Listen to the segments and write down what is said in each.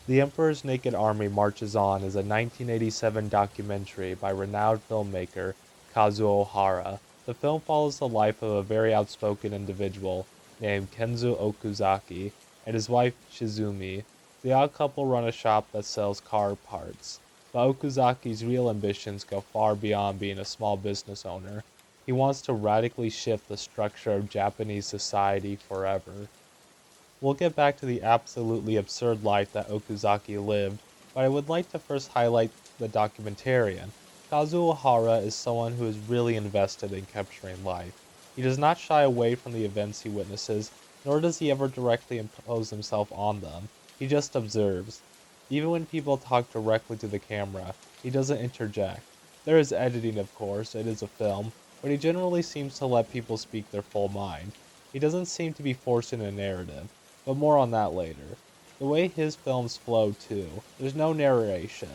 The Emperor's Naked Army Marches On is a 1987 documentary by renowned filmmaker Kazuo Hara. The film follows the life of a very outspoken individual named Kenzo Okuzaki and his wife Shizumi. The odd couple run a shop that sells car parts, but Okuzaki's real ambitions go far beyond being a small business owner. He wants to radically shift the structure of Japanese society forever. We'll get back to the absolutely absurd life that Okuzaki lived, but I would like to first highlight the documentarian. Kazuo Hara is someone who is really invested in capturing life. He does not shy away from the events he witnesses, nor does he ever directly impose himself on them. He just observes. Even when people talk directly to the camera, he doesn't interject. There is editing, of course, it is a film, but he generally seems to let people speak their full mind. He doesn't seem to be forcing a narrative, but more on that later. The way his films flow, too, there's no narration,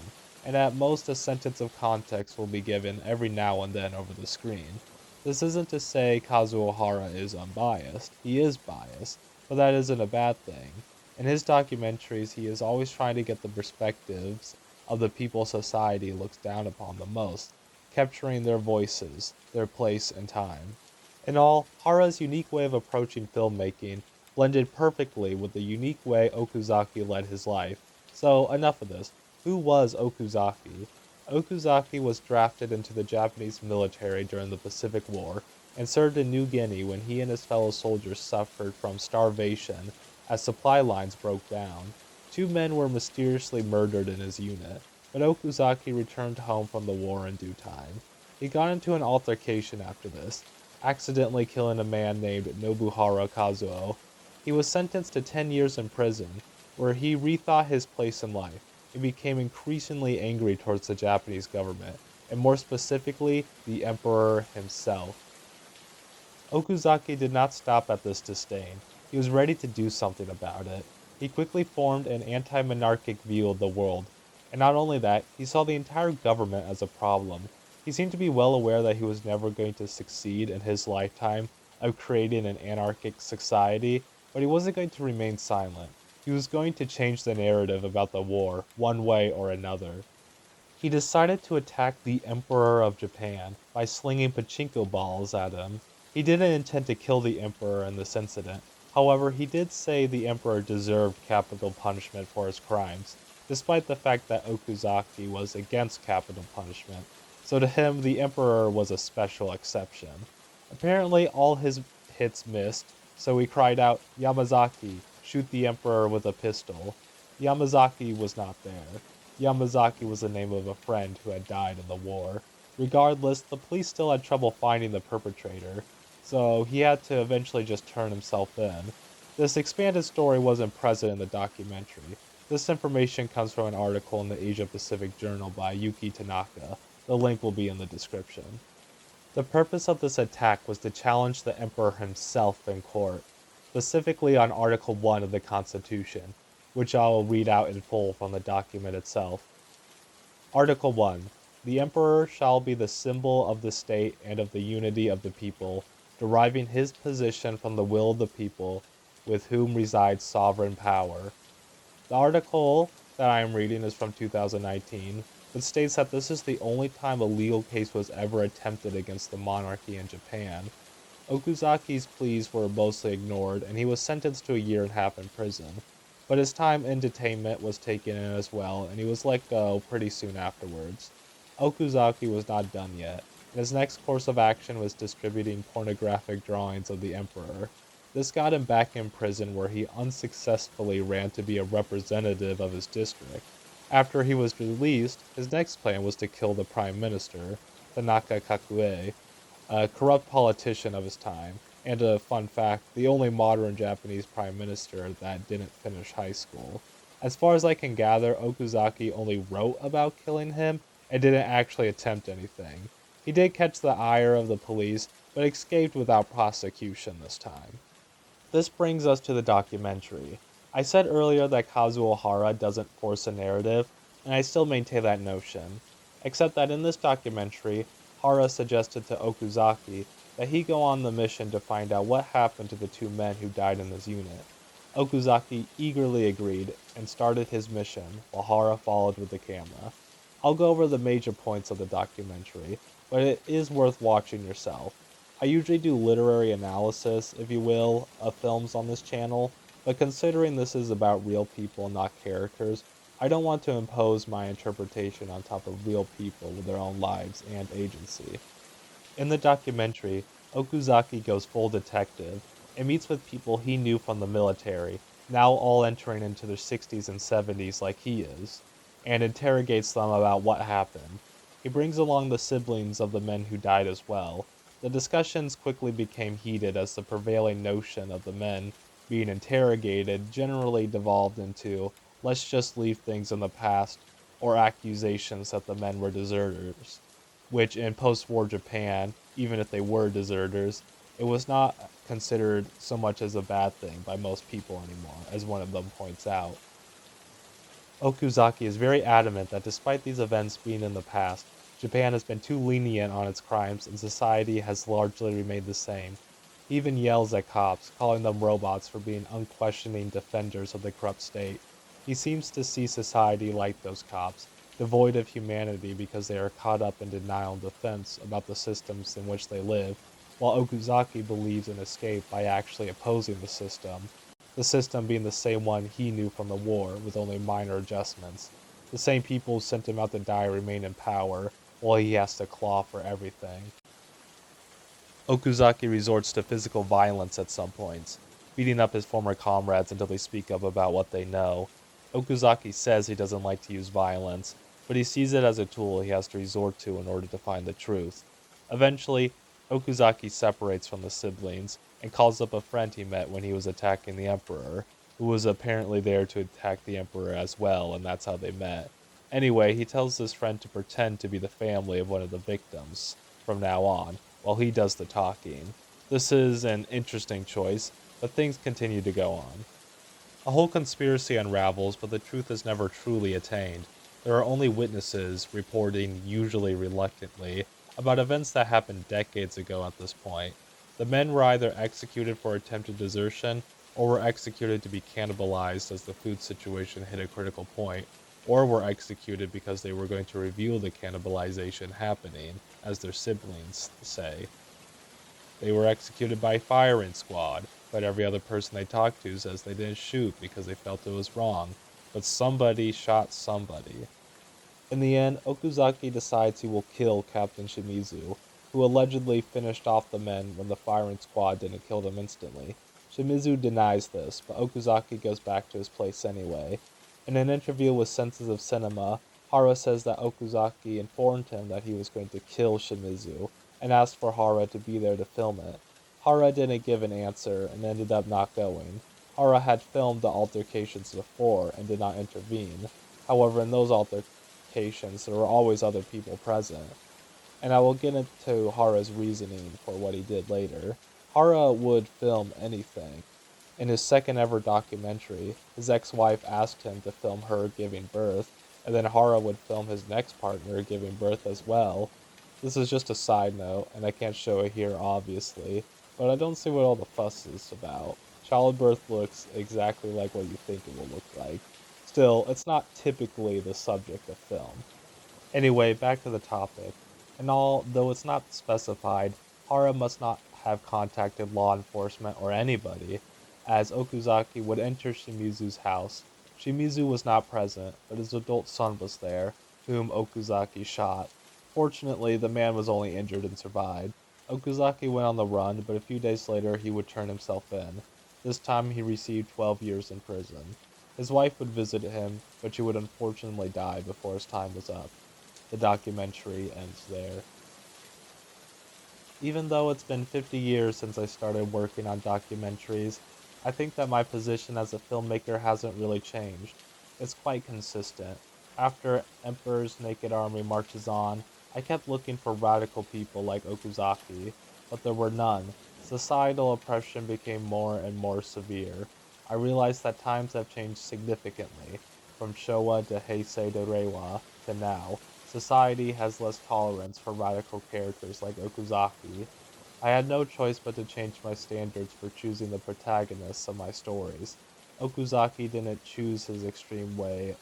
and at most a sentence of context will be given every now and then over the screen. This isn't to say Kazuo Hara is unbiased, he is biased, but that isn't a bad thing. In his documentaries, he is always trying to get the perspectives of the people society looks down upon the most, capturing their voices, their place and time. In all, Hara's unique way of approaching filmmaking blended perfectly with the unique way Okuzaki led his life. So, enough of this. Who was Okuzaki? Okuzaki was drafted into the Japanese military during the Pacific War and served in New Guinea when he and his fellow soldiers suffered from starvation as supply lines broke down. Two men were mysteriously murdered in his unit, but Okuzaki returned home from the war in due time. He got into an altercation after this, accidentally killing a man named Nobuhara Kazuo. He was sentenced to 10 years in prison, where he rethought his place in life. He became increasingly angry towards the Japanese government, and more specifically, the emperor himself. Okuzaki did not stop at this disdain. He was ready to do something about it. He quickly formed an anti-monarchic view of the world, and not only that, he saw the entire government as a problem. He seemed to be well aware that he was never going to succeed in his lifetime of creating an anarchic society, but he wasn't going to remain silent. He was going to change the narrative about the war, one way or another. He decided to attack the Emperor of Japan by slinging pachinko balls at him. He didn't intend to kill the Emperor in this incident. However, he did say the Emperor deserved capital punishment for his crimes, despite the fact that Okuzaki was against capital punishment. So to him, the Emperor was a special exception. Apparently, all his hits missed, so he cried out, "Yamazaki, shoot the Emperor with a pistol." Yamazaki was not there. Yamazaki was the name of a friend who had died in the war. Regardless, the police still had trouble finding the perpetrator, so he had to eventually just turn himself in. This expanded story wasn't present in the documentary. This information comes from an article in the Asia Pacific Journal by Yuki Tanaka. The link will be in the description. The purpose of this attack was to challenge the emperor himself in court, specifically on Article 1 of the Constitution, which I will read out in full from the document itself. Article 1. The emperor shall be the symbol of the state and of the unity of the people, deriving his position from the will of the people, with whom resides sovereign power. The article that I am reading is from 2019, but states that this is the only time a legal case was ever attempted against the monarchy in Japan. Okuzaki's pleas were mostly ignored, and he was sentenced to a year and a half in prison. But his time in detainment was taken in as well, and he was let go pretty soon afterwards. Okuzaki was not done yet, and his next course of action was distributing pornographic drawings of the emperor. This got him back in prison where he unsuccessfully ran to be a representative of his district. After he was released, his next plan was to kill the prime minister, Tanaka Kakue, a corrupt politician of his time, and a fun fact, the only modern Japanese prime minister that didn't finish high school. As far as I can gather, Okuzaki only wrote about killing him and didn't actually attempt anything. He did catch the ire of the police, but escaped without prosecution this time. This brings us to the documentary. I said earlier that Kazuo Hara doesn't force a narrative, and I still maintain that notion. Except that in this documentary, Hara suggested to Okuzaki that he go on the mission to find out what happened to the two men who died in his unit. Okuzaki eagerly agreed and started his mission, while Hara followed with the camera. I'll go over the major points of the documentary, but it is worth watching yourself. I usually do literary analysis, if you will, of films on this channel, but considering this is about real people, not characters, I don't want to impose my interpretation on top of real people with their own lives and agency. In the documentary, Okuzaki goes full detective and meets with people he knew from the military, now all entering into their 60s and 70s like he is, and interrogates them about what happened. He brings along the siblings of the men who died as well. The discussions quickly became heated as the prevailing notion of the men being interrogated generally devolved into let's just leave things in the past or accusations that the men were deserters, which in post war Japan, even if they were deserters, it was not considered so much as a bad thing by most people anymore, as one of them points out. Okuzaki is very adamant that despite these events being in the past, Japan has been too lenient on its crimes and society has largely remained the same. He even yells at cops, calling them robots for being unquestioning defenders of the corrupt state. He seems to see society like those cops, devoid of humanity because they are caught up in denial and defense about the systems in which they live, while Okuzaki believes in escape by actually opposing the system being the same one he knew from the war, with only minor adjustments. The same people who sent him out to die remain in power, while he has to claw for everything. Okuzaki resorts to physical violence at some points, beating up his former comrades until they speak up about what they know. Okuzaki says he doesn't like to use violence, but he sees it as a tool he has to resort to in order to find the truth. Eventually, Okuzaki separates from the siblings and calls up a friend he met when he was attacking the Emperor, who was apparently there to attack the Emperor as well, and that's how they met. Anyway, he tells this friend to pretend to be the family of one of the victims from now on, while he does the talking. This is an interesting choice, but things continue to go on. A whole conspiracy unravels, but the truth is never truly attained. There are only witnesses reporting, usually reluctantly, about events that happened decades ago at this point. The men were either executed for attempted desertion, or were executed to be cannibalized as the food situation hit a critical point, or were executed because they were going to reveal the cannibalization happening, as their siblings say. They were executed by firing squad, but every other person they talked to says they didn't shoot because they felt it was wrong, but somebody shot somebody. In the end, Okuzaki decides he will kill Captain Shimizu, who allegedly finished off the men when the firing squad didn't kill them instantly. Shimizu denies this, but Okuzaki goes back to his place anyway. In an interview with Senses of Cinema, Hara says that Okuzaki informed him that he was going to kill Shimizu, and asked for Hara to be there to film it. Hara didn't give an answer and ended up not going. Hara had filmed the altercations before and did not intervene. However, in those altercations, there were always other people present, and I will get into Hara's reasoning for what he did later. Hara would film anything. In his second ever documentary, his ex-wife asked him to film her giving birth, and then Hara would film his next partner giving birth as well. This is just a side note, and I can't show it here obviously, but I don't see what all the fuss is about. Childbirth looks exactly like what you think it will look like. Still, it's not typically the subject of film. Anyway, back to the topic. And although it's not specified, Hara must not have contacted law enforcement or anybody, as Okuzaki would enter Shimizu's house. Shimizu was not present, but his adult son was there, whom Okuzaki shot. Fortunately, the man was only injured and survived. Okuzaki went on the run, but a few days later he would turn himself in. This time he received 12 years in prison. His wife would visit him, but she would unfortunately die before his time was up. The documentary ends there. Even though it's been 50 years since I started working on documentaries, I think that my position as a filmmaker hasn't really changed. It's quite consistent. After Emperor's Naked Army marches on, I kept looking for radical people like Okuzaki, but there were none. Societal oppression became more and more severe. I realized that times have changed significantly, from Showa to Heisei to Reiwa to now. Society has less tolerance for radical characters like Okuzaki. I had no choice but to change my standards for choosing the protagonists of my stories. Okuzaki didn't choose his extreme way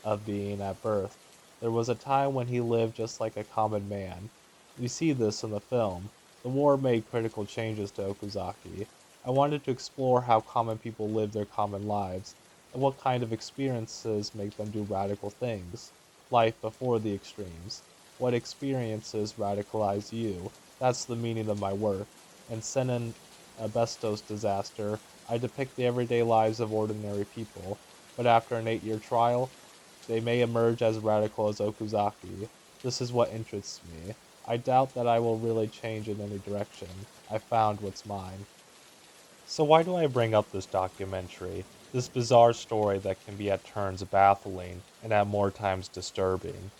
of being at birth. There was a time when he lived just like a common man. We see this in the film. The war made critical changes to Okuzaki. I wanted to explore how common people live their common lives, and what kind of experiences make them do radical things. Life before the extremes. What experiences radicalize you? That's the meaning of my work. In Senin Asbestos disaster, I depict the everyday lives of ordinary people, but after an 8-year trial, they may emerge as radical as Okuzaki. This is what interests me. I doubt that I will really change in any direction. I found what's mine. So why do I bring up this documentary? This bizarre story that can be at turns baffling and at more times disturbing.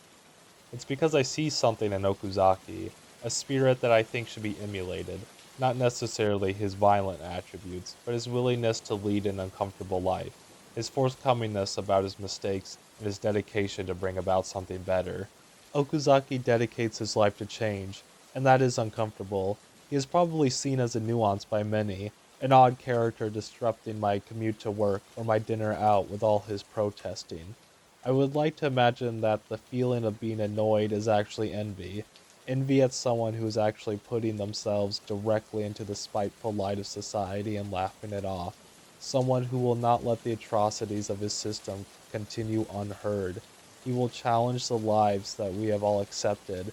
It's because I see something in Okuzaki, a spirit that I think should be emulated, not necessarily his violent attributes, but his willingness to lead an uncomfortable life, his forthcomingness about his mistakes, and his dedication to bring about something better. Okuzaki dedicates his life to change, and that is uncomfortable. He is probably seen as a nuance by many, an odd character disrupting my commute to work or my dinner out with all his protesting. I would like to imagine that the feeling of being annoyed is actually envy. Envy at someone who is actually putting themselves directly into the spiteful light of society and laughing it off. Someone who will not let the atrocities of his system continue unheard. He will challenge the lives that we have all accepted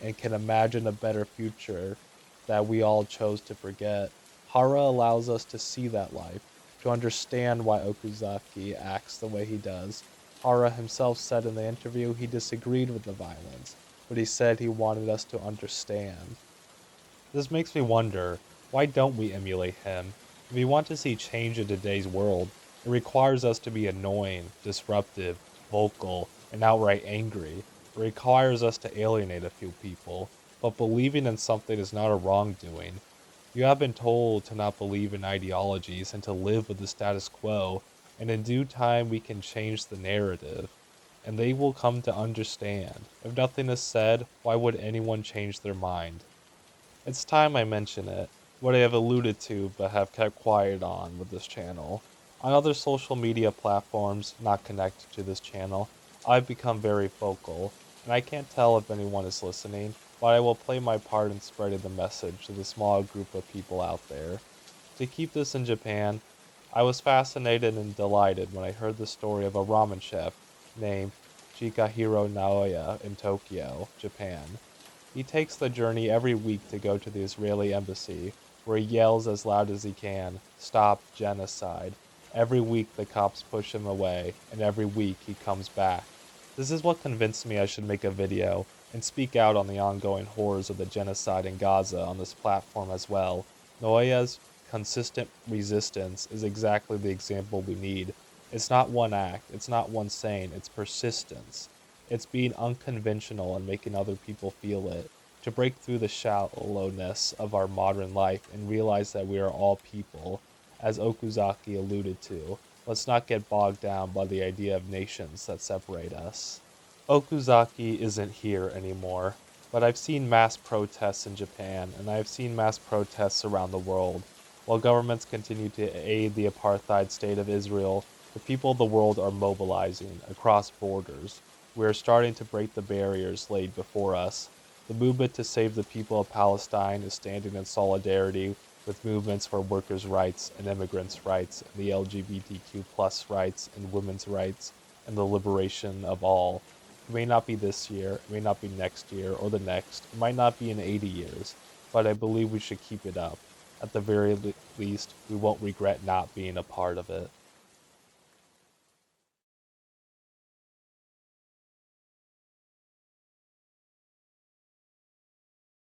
and can imagine a better future that we all chose to forget. Hara allows us to see that life, to understand why Okuzaki acts the way he does. Hara himself said in the interview he disagreed with the violence, but he said he wanted us to understand. This makes me wonder, why don't we emulate him? If we want to see change in today's world, it requires us to be annoying, disruptive, vocal, and outright angry. It requires us to alienate a few people, but believing in something is not a wrongdoing. You have been told to not believe in ideologies and to live with the status quo, and in due time we can change the narrative, and they will come to understand. If nothing is said, why would anyone change their mind? It's time I mention it, what I have alluded to but have kept quiet on with this channel. On other social media platforms not connected to this channel, I've become very vocal, and I can't tell if anyone is listening, but I will play my part in spreading the message to the small group of people out there. To keep this in Japan, I was fascinated and delighted when I heard the story of a ramen chef named Chikahiro Naoya in Tokyo, Japan. He takes the journey every week to go to the Israeli embassy, where he yells as loud as he can, "Stop genocide." Every week the cops push him away, and every week he comes back. This is what convinced me I should make a video and speak out on the ongoing horrors of the genocide in Gaza on this platform as well. Noya's consistent resistance is exactly the example we need. It's not one act, it's not one saying, it's persistence. It's being unconventional and making other people feel it. To break through the shallowness of our modern life and realize that we are all people, as Okuzaki alluded to. Let's not get bogged down by the idea of nations that separate us. Okuzaki isn't here anymore, but I've seen mass protests in Japan, and I've seen mass protests around the world. While governments continue to aid the apartheid state of Israel, the people of the world are mobilizing across borders. We are starting to break the barriers laid before us. The movement to save the people of Palestine is standing in solidarity with movements for workers' rights and immigrants' rights, and the LGBTQ plus rights and women's rights, and the liberation of all. It may not be this year, it may not be next year or the next, it might not be in 80 years, but I believe we should keep it up. At the very least, we won't regret not being a part of it.